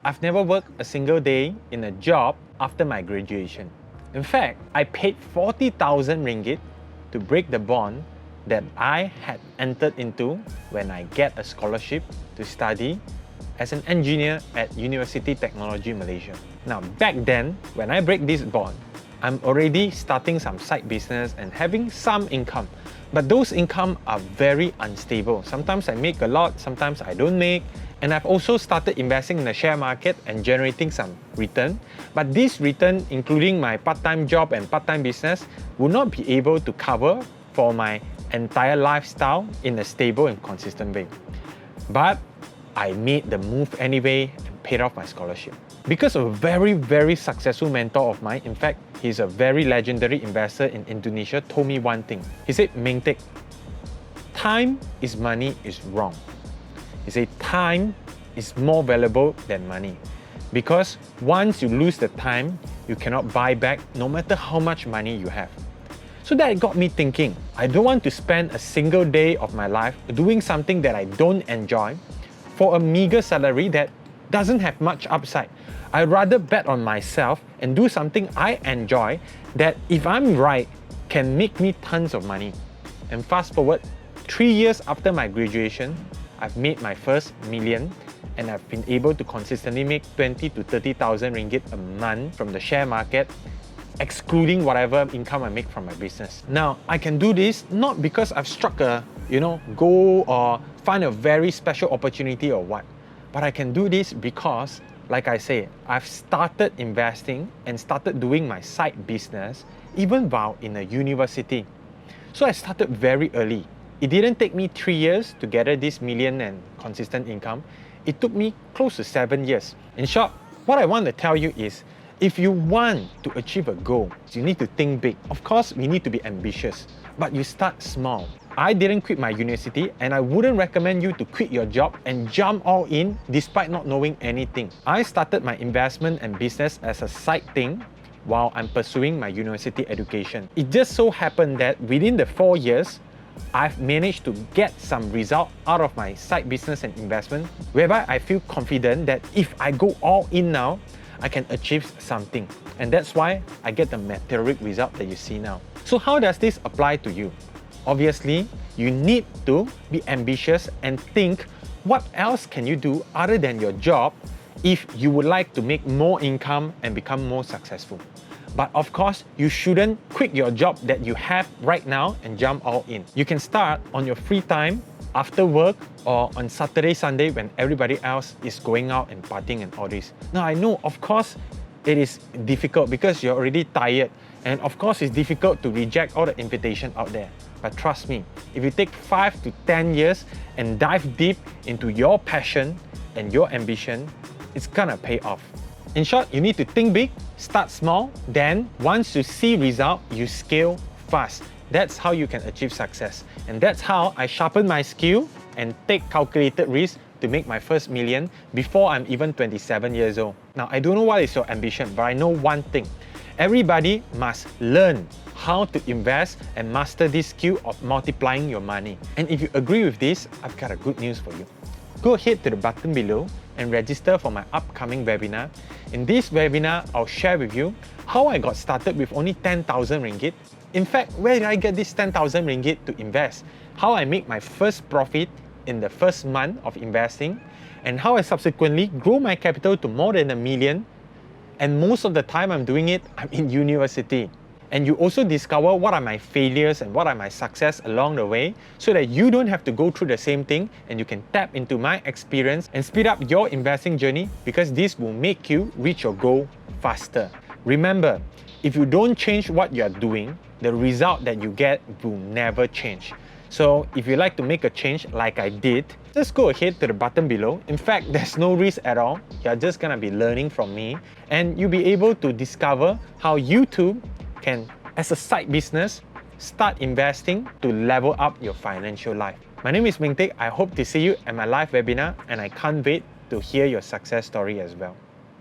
I've never worked a single day in a job after my graduation. In fact, I paid 40,000 ringgit to break the bond that I had entered into when I get a scholarship to study as an engineer at University Technology Malaysia. Now, back then, when I break this bond, I'm already starting some side business and having some income. But those income are very unstable. Sometimes I make a lot, sometimes I don't make. And I've also started investing in the share market and generating some return. But this return, including my part-time job and part-time business, will not be able to cover for my entire lifestyle in a stable and consistent way. But I made the move anyway and paid off my scholarship. Because of a very successful mentor of mine, in fact, he's a very legendary investor in Indonesia, told me one thing. He said, "Mengtek, time is money is wrong." He said, time is more valuable than money. Because once you lose the time, you cannot buy back no matter how much money you have. So that got me thinking, I don't want to spend a single day of my life doing something that I don't enjoy for a meager salary that doesn't have much upside. I'd rather bet on myself and do something I enjoy that, if I'm right, can make me tons of money. And fast forward, 3 years after my graduation, I've made my first million and I've been able to consistently make 20 to 30,000 ringgit a month from the share market, excluding whatever income I make from my business. Now, I can do this not because I've struck a goal or find a very special opportunity or what, but I can do this because, like I say, I've started investing and started doing my side business even while in a university. So I started very early. It didn't take me 3 years to gather this million and consistent income. It took me close to 7 years. In short, what I want to tell you is, if you want to achieve a goal, you need to think big. Of course, we need to be ambitious, but you start small. I didn't quit my university, and I wouldn't recommend you to quit your job and jump all in despite not knowing anything. I started my investment and business as a side thing while I'm pursuing my university education. It just so happened that within the 4 years, I've managed to get some result out of my side business and investment, whereby I feel confident that if I go all in now, I can achieve something. And that's why I get the meteoric result that you see now. So how does this apply to you? Obviously, you need to be ambitious and think, what else can you do other than your job if you would like to make more income and become more successful? But of course, you shouldn't quit your job that you have right now and jump all in. You can start on your free time, after work, or on Saturday, Sunday when everybody else is going out and partying and all this. Now, I know, of course, it is difficult because you're already tired. And of course, it's difficult to reject all the invitation out there. But trust me, if you take 5 to 10 years and dive deep into your passion and your ambition, it's gonna pay off. In short, you need to think big, start small, then once you see result, you scale fast. That's how you can achieve success. And that's how I sharpen my skill and take calculated risks to make my first million before I'm even 27 years old. Now, I don't know what is your ambition, but I know one thing. Everybody must learn how to invest and master this skill of multiplying your money. And if you agree with this, I've got a good news for you. Go ahead to the button below and register for my upcoming webinar. In this webinar, I'll share with you how I got started with only 10,000 ringgit. In fact, where did I get this 10,000 ringgit to invest? How I make my first profit in the first month of investing, and how I subsequently grow my capital to more than $1 million. And most of the time I'm doing it, I'm in university. And you also discover what are my failures and what are my success along the way, so that you don't have to go through the same thing and you can tap into my experience and speed up your investing journey, because this will make you reach your goal faster. Remember, if you don't change what you are doing, the result that you get will never change. So if you like to make a change like I did, just go ahead to the button below. In fact, there's no risk at all. You're just gonna be learning from me, and you'll be able to discover how you too can, as a side business, start investing to level up your financial life. My name is Mengtek. I hope to see you at my live webinar, and I can't wait to hear your success story as well.